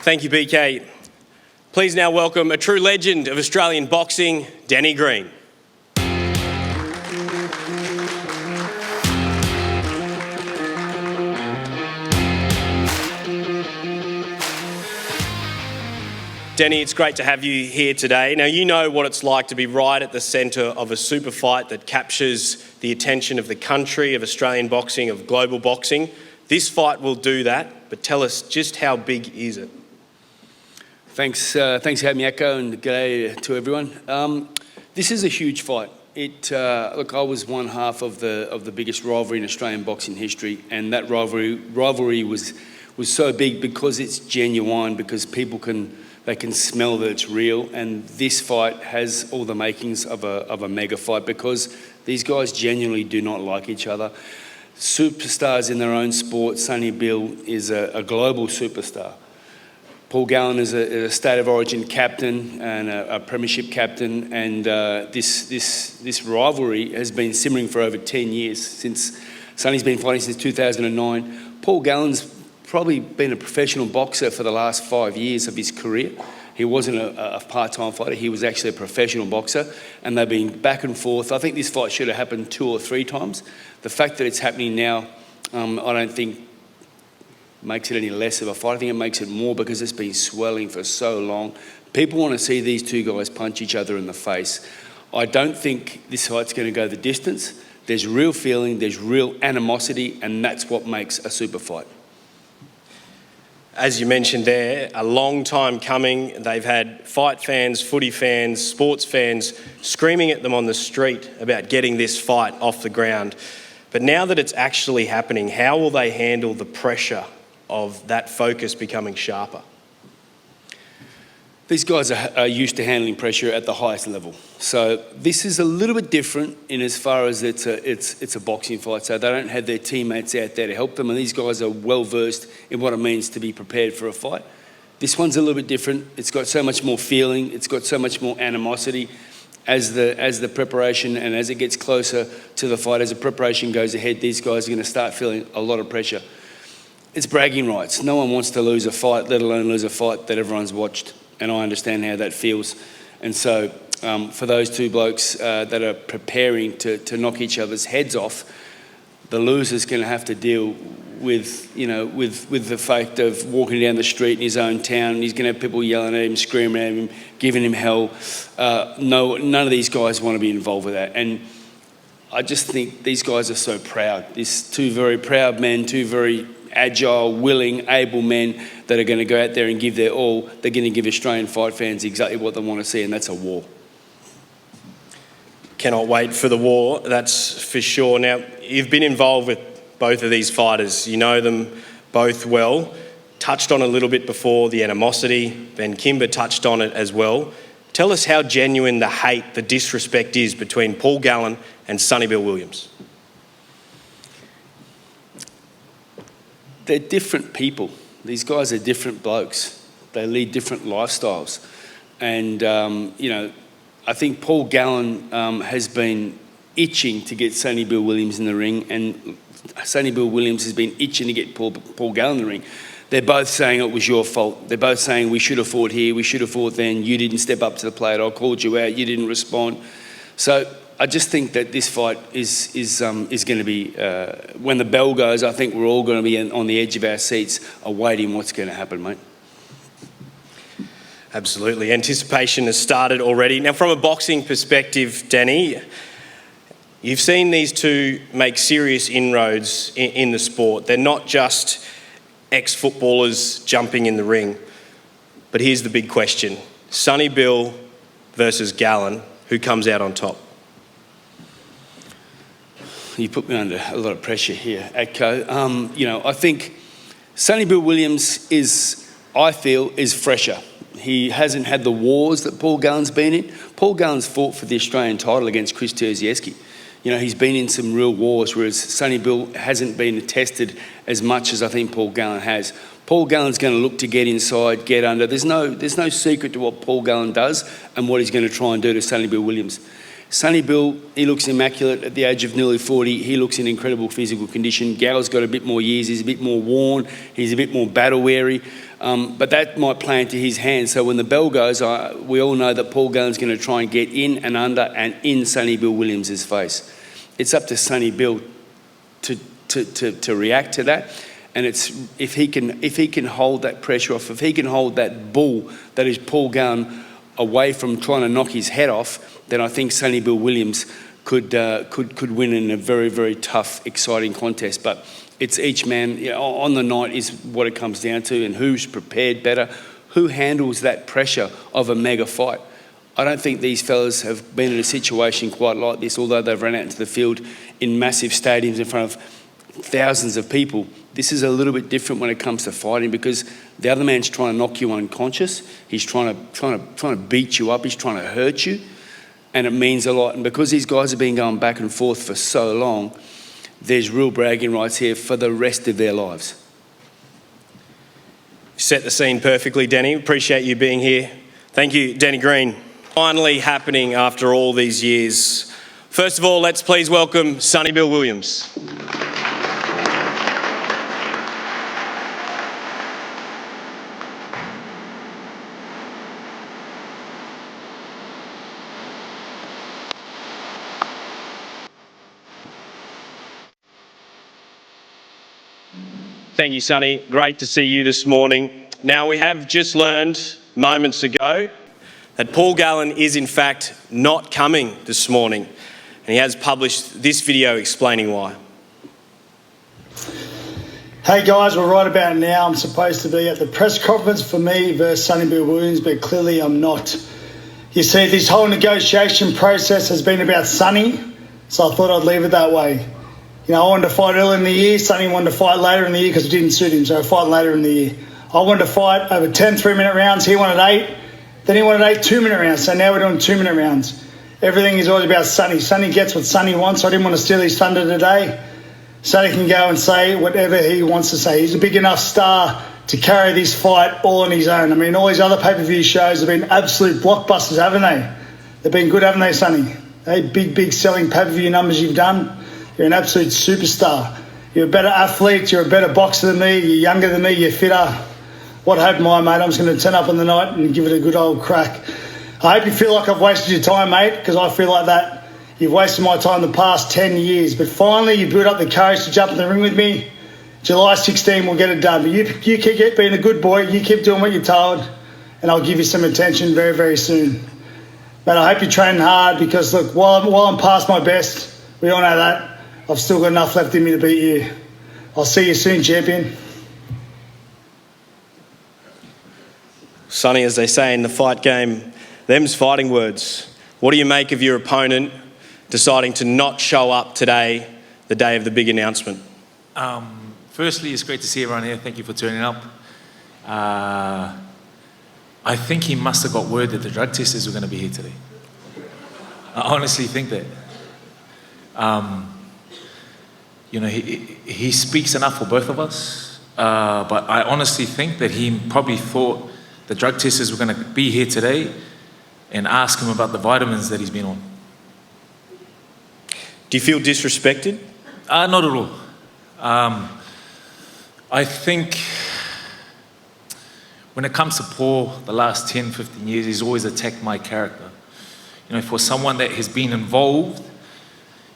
Thank you, BK. Please now welcome a true legend of Australian boxing, Danny Green. Danny, it's great to have you here today. Now, you know what it's like to be right at the centre of a super fight that captures the attention of the country, of Australian boxing, of global boxing. This fight will do that, but tell us, just how big is it? Thanks for having me, Echo, and g'day to everyone. This is a huge fight. Look, I was one half of the biggest rivalry in Australian boxing history, and that rivalry was so big because it's genuine, because people can smell that it's real, and this fight has all the makings of a mega fight because these guys genuinely do not like each other. Superstars in their own sport. Sonny Bill is a global superstar. Paul Gallen is a state of origin captain and a premiership captain, and this rivalry has been simmering for over 10 years. Since Sonny's been fighting since 2009. Paul Gallen's probably been a professional boxer for the last 5 years of his career. He wasn't a part-time fighter, he was actually a professional boxer, and they've been back and forth. I think this fight should have happened 2 or 3 times. The fact that it's happening now, I don't think makes it any less of a fight. I think it makes it more because it's been swelling for so long. People want to see these two guys punch each other in the face. I don't think this fight's going to go the distance. There's real feeling, there's real animosity, and that's what makes a super fight. As you mentioned there, a long time coming. They've had fight fans, footy fans, sports fans screaming at them on the street about getting this fight off the ground. But now that it's actually happening, how will they handle the pressure of that focus becoming sharper? These guys are used to handling pressure at the highest level. So this is a little bit different in as far as it's a boxing fight. So they don't have their teammates out there to help them, and these guys are well versed in what it means to be prepared for a fight. This one's a little bit different. It's got so much more feeling. It's got so much more animosity as the preparation, and as it gets closer to the fight, as the preparation goes ahead, these guys are going to start feeling a lot of pressure. It's bragging rights. No one wants to lose a fight, let alone lose a fight that everyone's watched. And I understand how that feels. And so for those two blokes that are preparing to knock each other's heads off, the loser's going to have to deal with the fact of walking down the street in his own town. He's going to have people yelling at him, screaming at him, giving him hell. None of these guys want to be involved with that. And I just think these guys are so proud. These two very proud men, two very agile, willing, able men that are going to go out there and give their all. They're going to give Australian fight fans exactly what they want to see, and that's a war. Cannot wait for the war, that's for sure. Now, you've been involved with both of these fighters. You know them both well. Touched on a little bit before, the animosity. Ben Kimber touched on it as well. Tell us how genuine the hate, the disrespect is between Paul Gallen and Sonny Bill Williams. They're different people. These guys are different blokes. They lead different lifestyles. And, I think Paul Gallen has been itching to get Sonny Bill Williams in the ring, and Sonny Bill Williams has been itching to get Paul Gallen in the ring. They're both saying it was your fault. They're both saying we should have fought here, we should have fought then, you didn't step up to the plate, I called you out, you didn't respond. So I just think that this fight is going to be, when the bell goes, I think we're all going to be on the edge of our seats awaiting what's going to happen, mate. Absolutely. Anticipation has started already. Now, from a boxing perspective, Danny, you've seen these two make serious inroads in the sport. They're not just ex-footballers jumping in the ring. But here's the big question. Sonny Bill versus Gallen, who comes out on top? You put me under a lot of pressure here, Atco. I think Sonny Bill Williams is fresher. He hasn't had the wars that Paul Gallen's been in. Paul Gallen's fought for the Australian title against Chris Terziewski. He's been in some real wars, whereas Sonny Bill hasn't been tested as much as I think Paul Gallen has. Paul Gallen's going to look to get inside, get under. There's no secret to what Paul Gallen does and what he's going to try and do to Sonny Bill Williams. Sonny Bill, he looks immaculate at the age of nearly 40. He looks in incredible physical condition. Gallen's got a bit more years. He's a bit more worn. He's a bit more battle-weary. But that might play into his hands. So when the bell goes, we all know that Paul Gallen's going to try and get in and under and in Sonny Bill Williams' face. It's up to Sonny Bill to react to that. And it's if he can hold that pressure off, if he can hold that bull that is Paul Gallen away from trying to knock his head off, then I think Sonny Bill Williams could win in a very, very tough, exciting contest. But it's each man, on the night is what it comes down to, and who's prepared better, who handles that pressure of a mega fight. I don't think these fellas have been in a situation quite like this, although they've run out into the field in massive stadiums in front of thousands of people. This is a little bit different when it comes to fighting, because the other man's trying to knock you unconscious. He's trying to beat you up. He's trying to hurt you, and it means a lot. And because these guys have been going back and forth for so long, there's real bragging rights here for the rest of their lives. Set the scene perfectly, Denny. Appreciate you being here. Thank you, Denny Green. Finally happening after all these years. First of all, let's please welcome Sonny Bill Williams. Thank you, Sonny. Great to see you this morning. Now, we have just learned moments ago that Paul Gallen is in fact not coming this morning, and he has published this video explaining why. Hey guys, well right about now I'm supposed to be at the press conference for me versus Sonny Bill Williams, but clearly I'm not. You see, this whole negotiation process has been about Sonny, so I thought I'd leave it that way. You know, I wanted to fight early in the year. Sonny wanted to fight later in the year because it didn't suit him, so I fight later in the year. I wanted to fight over 10 3-minute rounds. He wanted 8. Then he wanted 8 2-minute rounds, so now we're doing 2-minute rounds. Everything is always about Sonny. Sonny gets what Sonny wants, so I didn't want to steal his thunder today. Sonny can go and say whatever he wants to say. He's a big enough star to carry this fight all on his own. I mean, all his other pay-per-view shows have been absolute blockbusters, haven't they? They've been good, haven't they, Sonny? Hey, big selling pay-per-view numbers you've done. You're an absolute superstar. You're a better athlete. You're a better boxer than me. You're younger than me. You're fitter. What hope am I, mate? I'm just going to turn up on the night and give it a good old crack. I hope you feel like I've wasted your time, mate, because I feel like that. You've wasted my time the past 10 years. But finally, you built up the courage to jump in the ring with me. July 16, we'll get it done. But you keep being a good boy. You keep doing what you're told, and I'll give you some attention very, very soon. But I hope you're training hard because, look, while I'm past my best, we all know that, I've still got enough left in me to beat you. I'll see you soon, champion. Sonny, as they say in the fight game, them's fighting words. What do you make of your opponent deciding to not show up today, the day of the big announcement? Firstly, it's great to see everyone here. Thank you for turning up. I think he must have got word that the drug testers were going to be here today. I honestly think that. You know, he speaks enough for both of us, but I honestly think that he probably thought the drug testers were going to be here today and ask him about the vitamins that he's been on. Do you feel disrespected? Not at all. I think when it comes to Paul, the last 10, 15 years, he's always attacked my character. You know, for someone that has been involved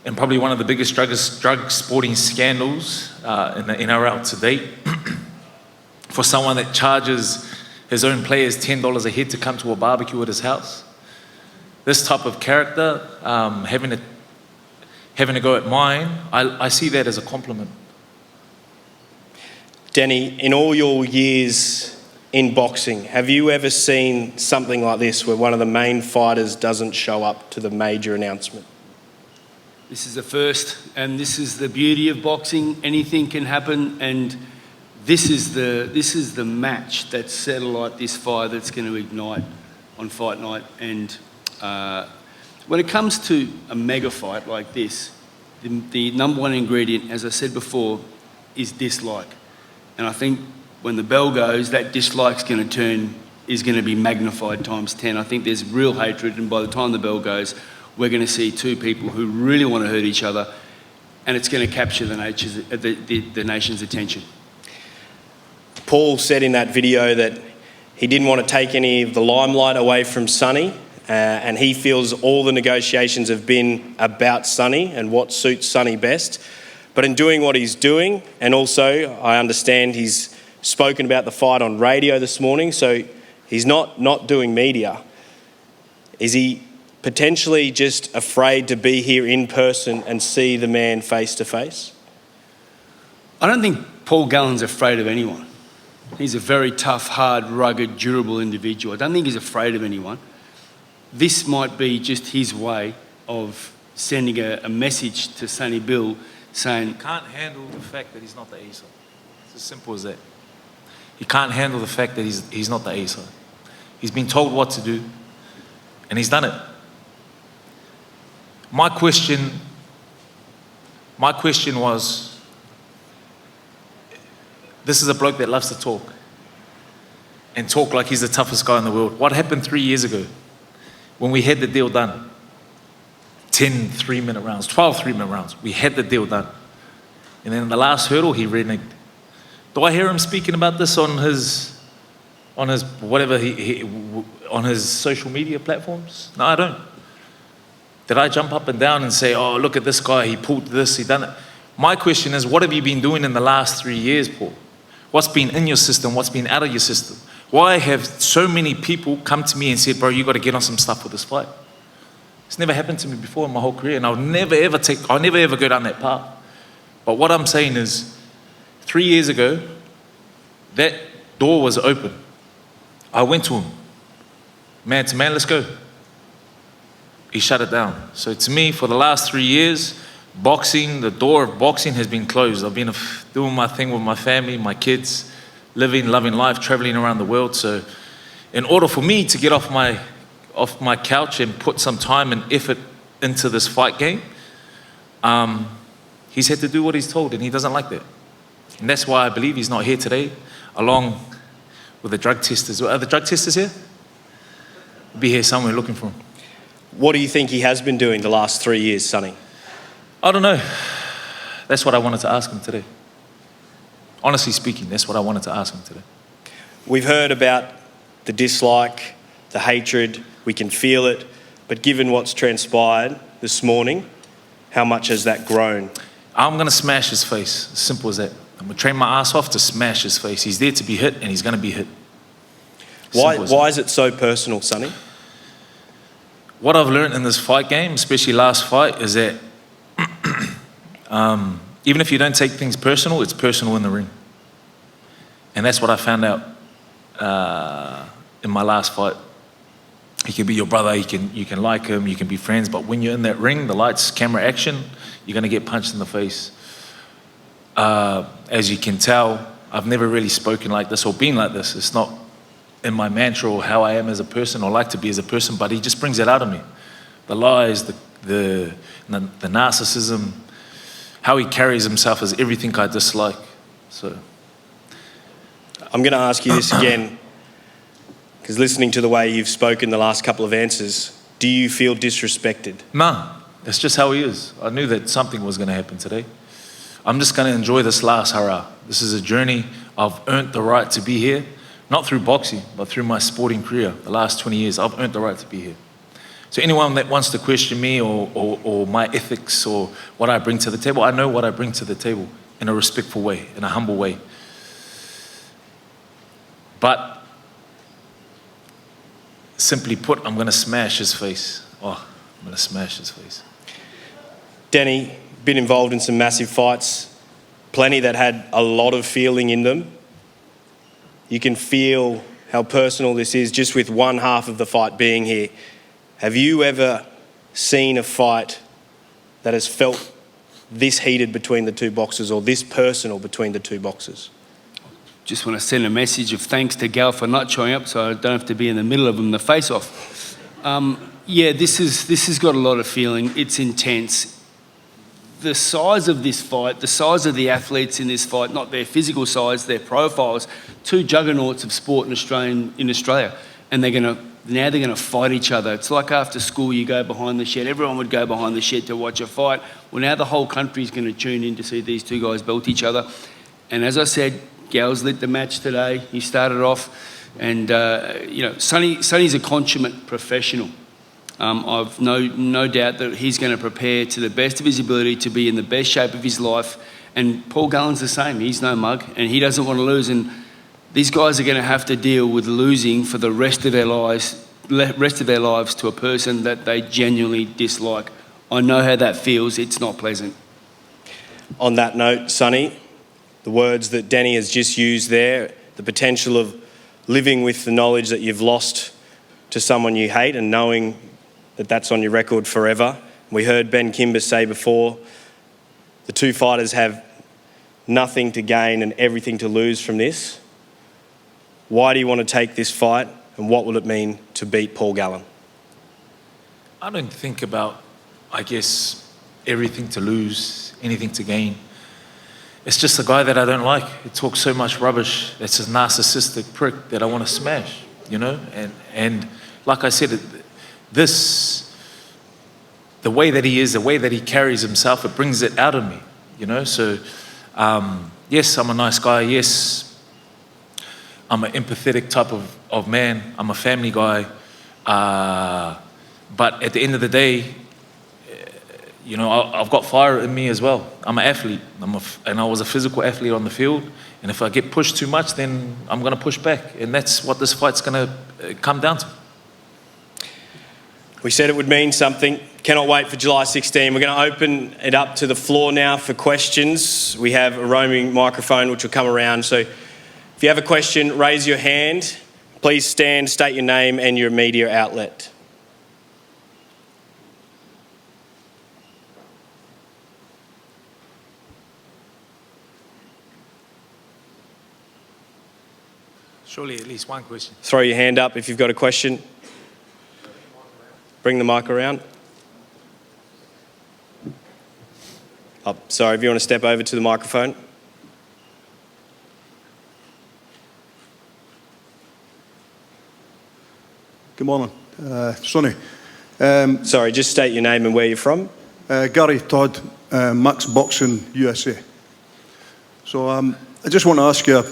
in probably one of the biggest drug sporting scandals in our route to date, for someone that charges his own players $10 a head to come to a barbecue at his house, this type of character, having a go at mine, I see that as a compliment. Denny, in all your years in boxing, have you ever seen something like this where one of the main fighters doesn't show up to the major announcement? This is the first, and this is the beauty of boxing. Anything can happen, and this is the match that's set alight this fire that's going to ignite on fight night. And when it comes to a mega fight like this, the number one ingredient, as I said before, is dislike. And I think when the bell goes, that dislike's going to be magnified times 10. I think there's real hatred, and by the time the bell goes, we're going to see two people who really want to hurt each other, and it's going to capture the nation's attention. Paul said in that video that he didn't want to take any of the limelight away from Sonny, and he feels all the negotiations have been about Sonny and what suits Sonny best. But in doing what he's doing, and also I understand he's spoken about the fight on radio this morning, so he's not doing media. Is he potentially just afraid to be here in person and see the man face to face? I don't think Paul Gallen's afraid of anyone. He's a very tough, hard, rugged, durable individual. I don't think he's afraid of anyone. This might be just his way of sending a message to Sonny Bill saying... He can't handle the fact that he's not the A-side. It's as simple as that. He can't handle the fact that he's not the A-side. He's been told what to do, and he's done it. My question was, this is a bloke that loves to talk and talk like he's the toughest guy in the world. What happened 3 years ago when we had the deal done? 10 3-minute rounds, 12 3-minute rounds. We had the deal done. And then in the last hurdle, he reneged. Do I hear him speaking about this on his whatever on his social media platforms? No, I don't. Did I jump up and down and say, oh, look at this guy, he pulled this, he done it? My question is, what have you been doing in the last 3 years, Paul? What's been in your system? What's been out of your system? Why have so many people come to me and said, bro, you got to get on some stuff with this fight? It's never happened to me before in my whole career, and I'll never ever go down that path. But what I'm saying is, 3 years ago, that door was open. I went to him, man to man, let's go. He shut it down. So to me, for the last 3 years, boxing, the door of boxing has been closed. I've been doing my thing with my family, my kids, living, loving life, traveling around the world. So in order for me to get off my couch and put some time and effort into this fight game, he's had to do what he's told, and he doesn't like that. And that's why I believe he's not here today, along with the drug testers. Are the drug testers here? Be here somewhere looking for him. What do you think he has been doing the last 3 years, Sonny? I don't know. That's what I wanted to ask him today. Honestly speaking, that's what I wanted to ask him today. We've heard about the dislike, the hatred, we can feel it, but given what's transpired this morning, how much has that grown? I'm going to smash his face, as simple as that. I'm going to train my ass off to smash his face. He's there to be hit, and he's going to be hit. Why is it so personal, Sonny? What I've learned in this fight game, especially last fight, is that even if you don't take things personal, it's personal in the ring. And that's what I found out in my last fight. He can be your brother, you can like him, you can be friends, but when you're in that ring, the lights, camera, action, you're going to get punched in the face. As you can tell, I've never really spoken like this or been like this. It's not in my mantra or how I am as a person or like to be as a person, but he just brings it out of me. The lies, the narcissism, how he carries himself is everything I dislike. So I'm going to ask you this again, because listening to the way you've spoken the last couple of answers, do you feel disrespected? No, that's just how he is. I knew that something was going to happen today. I'm just going to enjoy this last hurrah. This is a journey. I've earned the right to be here, not through boxing, but through my sporting career. The last 20 years, I've earned the right to be here. So anyone that wants to question me or my ethics or what I bring to the table, I know what I bring to the table in a respectful way, in a humble way. But simply put, I'm going to smash his face. Oh, I'm going to smash his face. Danny, been involved in some massive fights, plenty that had a lot of feeling in them. You can feel how personal this is just with one half of the fight being here. Have you ever seen a fight that has felt this heated between the two boxers or this personal between the two boxers? Just want to send a message of thanks to Gal for not showing up so I don't have to be in the middle of them, the face-off. Yeah, this has got a lot of feeling. It's intense. The size of this fight, the size of the athletes in this fight, not their physical size, their profiles, two juggernauts of sport in Australia, and they're going to Now they're going to fight each other. It's like after school, you go behind the shed. Everyone would go behind the shed to watch a fight. Well, now the whole country's going to tune in to see these two guys belt each other. And as I said, Gal's lit the match today. He started off, and Sonny's a consummate professional. I've no doubt that he's going to prepare to the best of his ability to be in the best shape of his life. And Paul Gallen's the same. He's no mug, and he doesn't want to lose. And these guys are going to have to deal with losing for the rest of their lives to a person that they genuinely dislike. I know how that feels. It's not pleasant. On that note, Sonny, the words that Danny has just used there, the potential of living with the knowledge that you've lost to someone you hate and knowing that that's on your record forever. We heard Ben Kimber say before, the two fighters have nothing to gain and everything to lose from this. Why do you want to take this fight, and what will it mean to beat Paul Gallen? I don't think about, I guess, everything to lose, anything to gain. It's just a guy that I don't like. He talks so much rubbish. That's a narcissistic prick that I want to smash, you know? And like I said, the way that he is, the way that he carries himself, it brings it out of me, you know? So, yes, I'm a nice guy. Yes, I'm an empathetic type of man. I'm a family guy. But at the end of the day, you know, I've got fire in me as well. I'm an athlete, and I was a physical athlete on the field. And if I get pushed too much, then I'm going to push back. And that's what this fight's going to come down to. We said it would mean something. Cannot wait for July 16. We're going to open it up to the floor now for questions. We have a roaming microphone which will come around. So if you have a question, raise your hand. Please stand, state your name and your media outlet. Surely at least one question. Throw your hand up if you've got a question. Bring the mic around. Oh, sorry, if you want to step over to the microphone. Good morning, Sonny. Sorry, just state your name and where you're from. Gary Todd, Max Boxing USA. So I just want to ask you,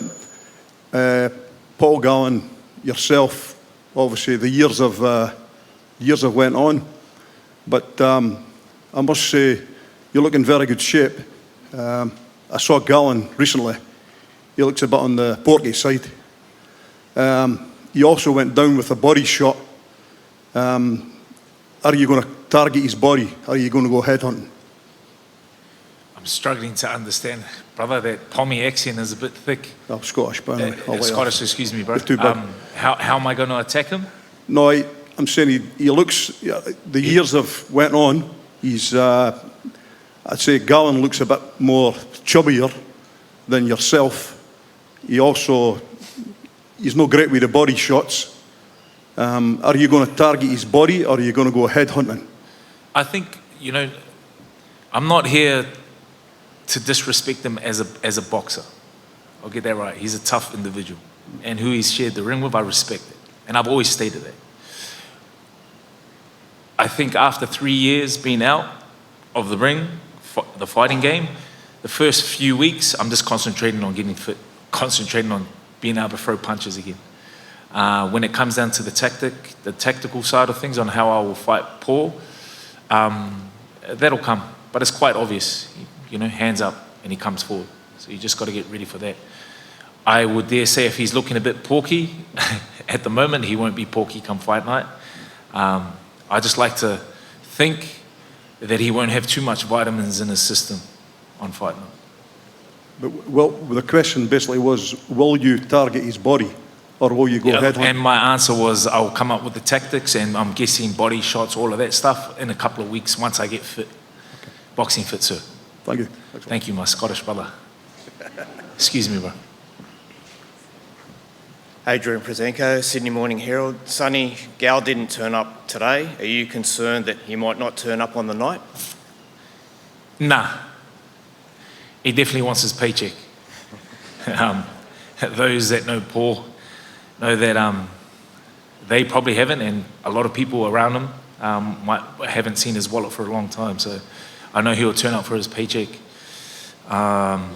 Paul Gallen, yourself, obviously the years have went on, but I must say you look in very good shape. I saw Gallen recently. He looks a bit on the porky side. He also went down with a body shot. Are you going to target his body? Are you going to go headhunting? I'm struggling to understand, brother, that Pommy accent is a bit thick. I'm Scottish, by the way. Scottish, excuse me, bro. Too bad. How am I going to attack him? No, I'm saying he looks, the years have went on. He's, I'd say Gallen looks a bit more chubbier than yourself. He's not great with the body shots. Are you going to target his body, or are you going to go headhunting? I think, you know, I'm not here to disrespect him as a boxer. I'll get that right. He's a tough individual. And who he's shared the ring with, I respect it. And I've always stated that. I think after 3 years being out of the ring, the fighting game, the first few weeks, I'm just concentrating on getting fit, concentrating on being able to throw punches again. When it comes down to the tactical side of things on how I will fight Paul, that'll come. But it's quite obvious, you know, hands up and he comes forward. So you just got to get ready for that. I would dare say if he's looking a bit porky, at the moment he won't be porky come fight night. I just like to think that he won't have too much vitamins in his system on fight night. But, well, the question basically was, will you target his body, or will you go headhunting? And my answer was, I'll come up with the tactics, and I'm guessing body shots, all of that stuff, in a couple of weeks once I get fit. Okay. Boxing fit, sir. Thank you. Thank you, my Scottish brother. Excuse me, bro. Adrian Prezenko, Sydney Morning Herald. Sonny, Gal didn't turn up today. Are you concerned that he might not turn up on the night? Nah. He definitely wants his paycheck. Those that know Paul know that they probably haven't, and a lot of people around him haven't seen his wallet for a long time. So I know he'll turn up for his paycheck. And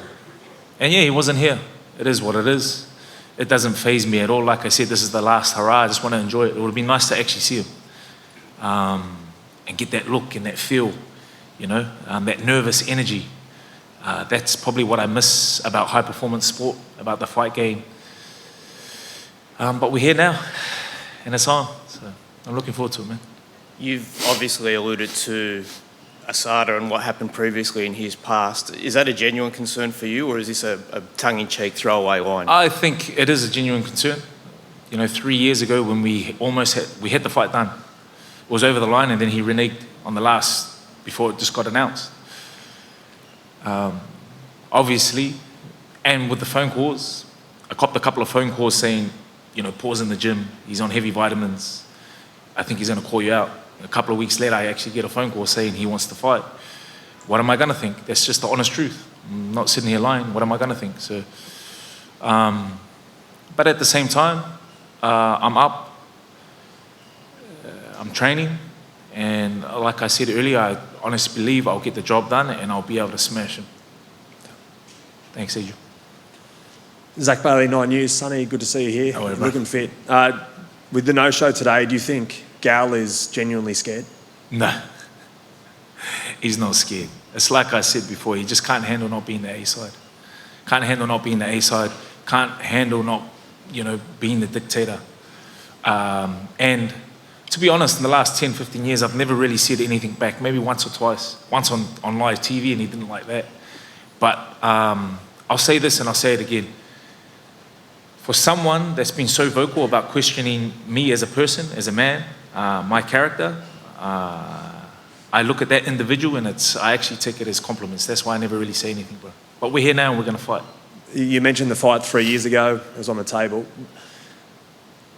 yeah, he wasn't here. It is what it is. It doesn't faze me at all. Like I said, this is the last hurrah. I just want to enjoy it. It would be nice to actually see him and get that look and that feel, that nervous energy. That's probably what I miss about high performance sport, about the fight game. But we're here now, and it's on. So I'm looking forward to it, man. You've obviously alluded to Asada and what happened previously in his past. Is that a genuine concern for you, or is this a tongue-in-cheek throwaway line? I think it is a genuine concern. 3 years ago when we had the fight done, it was over the line, and then he reneged on the last before it just got announced. Obviously, and with the phone calls, I copped a couple of phone calls saying, Paul's in the gym, he's on heavy vitamins, I think he's going to call you out. A couple of weeks later, I actually get a phone call saying he wants to fight. What am I going to think? That's just the honest truth. I'm not sitting here lying. What am I going to think? So, but at the same time, I'm up, I'm training, and like I said earlier, I honestly believe I'll get the job done and I'll be able to smash him. Thanks, Adrian. Zach Bailey, 9 News. Sonny, good to see you here. How are you, looking fit. With the no-show today, do you think Gal is genuinely scared? No, he's not scared. It's like I said before, he just can't handle not being the A-side. Can't handle not being the A-side. Can't handle not, being the dictator. And to be honest, in the last 10, 15 years, I've never really said anything back. Maybe once or twice. Once on live TV, and he didn't like that. But I'll say this and I'll say it again. For someone that's been so vocal about questioning me as a person, as a man, my character, I look at that individual and I actually take it as compliments. That's why I never really say anything, bro. But we're here now and we're going to fight. You mentioned the fight 3 years ago. It was on the table.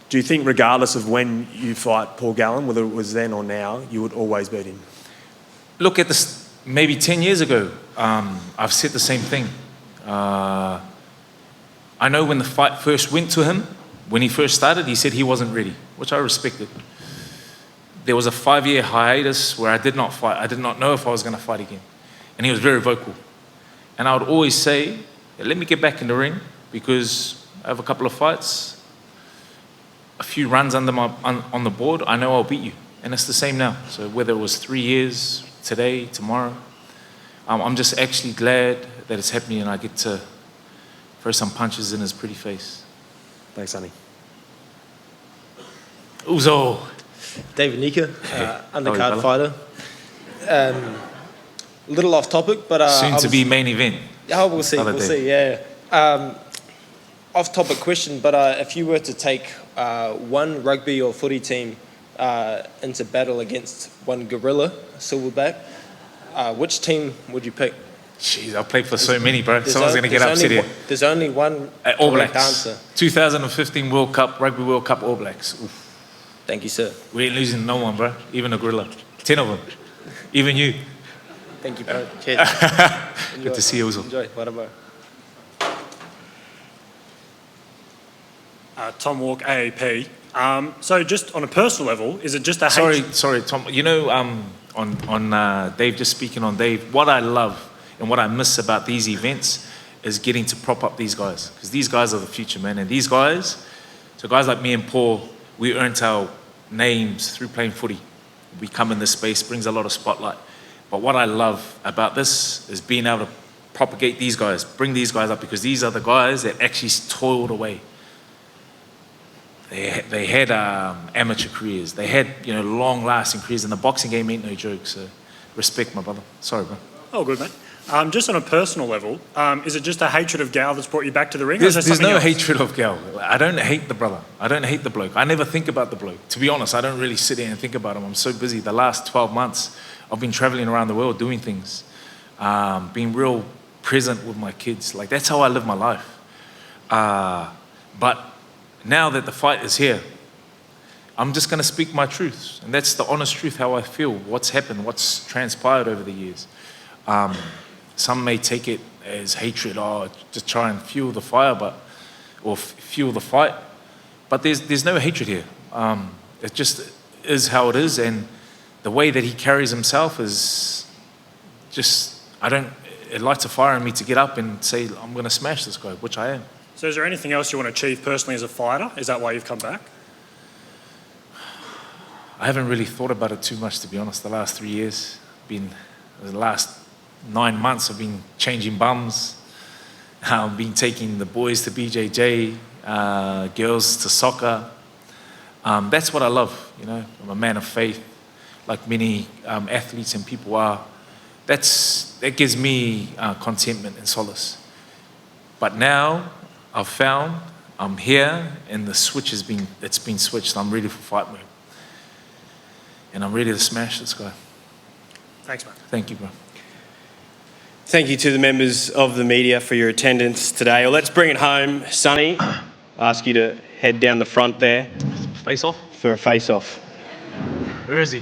Do you think regardless of when you fight Paul Gallen, whether it was then or now, you would always beat him? Look at this, maybe 10 years ago, I've said the same thing. I know when the fight first went to him, when he first started, he said he wasn't ready, which I respected. There was a 5-year hiatus where I did not fight. I did not know if I was going to fight again. And he was very vocal. And I would always say, let me get back in the ring because I have a couple of fights, a few runs on the board, I know I'll beat you. And it's the same now. So whether it was 3 years, today, tomorrow, I'm just actually glad that it's happening and I get to throw some punches in his pretty face. Thanks, Sonny. Uzo. David Nika, undercard fighter. Little off topic, but soon to be main event. Yeah, we'll see. We'll see. Yeah. Off topic question, but if you were to take one rugby or footy team into battle against one gorilla silverback, which team would you pick? Jeez, I've played for so many, bro. Someone's going to get upset here. There's only one All Blacks. answer. 2015 World Cup, Rugby World Cup, All Blacks. Oof. Thank you, sir. We ain't losing no one, bro. Even a gorilla. 10 of them. Even you. Thank you, bro. Cheers. Good to see you, Uzo. Enjoy. Whatever. Tom Walk, AAP. So just on a personal level, is it just a Sorry, Tom. On Dave, just speaking on Dave, what I love and what I miss about these events is getting to prop up these guys. Because these guys are the future, man. And these guys, so guys like me and Paul, we earned our names through playing footy. We come in this space, brings a lot of spotlight. But what I love about this is being able to propagate these guys, bring these guys up, because these are the guys that actually toiled away. They had amateur careers. They had long-lasting careers, and the boxing game ain't no joke. So respect, my brother. Sorry, bro. Oh, good, mate. Just on a personal level, is it just a hatred of Gal that's brought you back to the ring? There's no hatred of Gal. I don't hate the brother. I don't hate the bloke. I never think about the bloke. To be honest, I don't really sit there and think about him. I'm so busy. The last 12 months, I've been traveling around the world doing things, being real present with my kids. Like, that's how I live my life. But now that the fight is here, I'm just going to speak my truths. And that's the honest truth, how I feel, what's happened, what's transpired over the years. Some may take it as hatred, or just try and fuel the fire, fuel the fight. But there's no hatred here. It just is how it is, and the way that he carries himself is just, it lights a fire in me to get up and say, I'm going to smash this guy, which I am. So is there anything else you want to achieve personally as a fighter? Is that why you've come back? I haven't really thought about it too much, to be honest. The last 3 years, the last 9 months, I've been changing bums, been taking the boys to BJJ, girls to soccer. That's what I love, you know. I'm a man of faith, like many athletes and people are. That gives me contentment and solace. But now I've found I'm here, and the switch it's been switched. I'm ready for fight mode, and I'm ready to smash this guy. Thanks, man. Thank you, bro. Thank you to the members of the media for your attendance today. Well, let's bring it home. Sonny, I'll ask you to head down the front there. Face off? For a face-off. Where is he?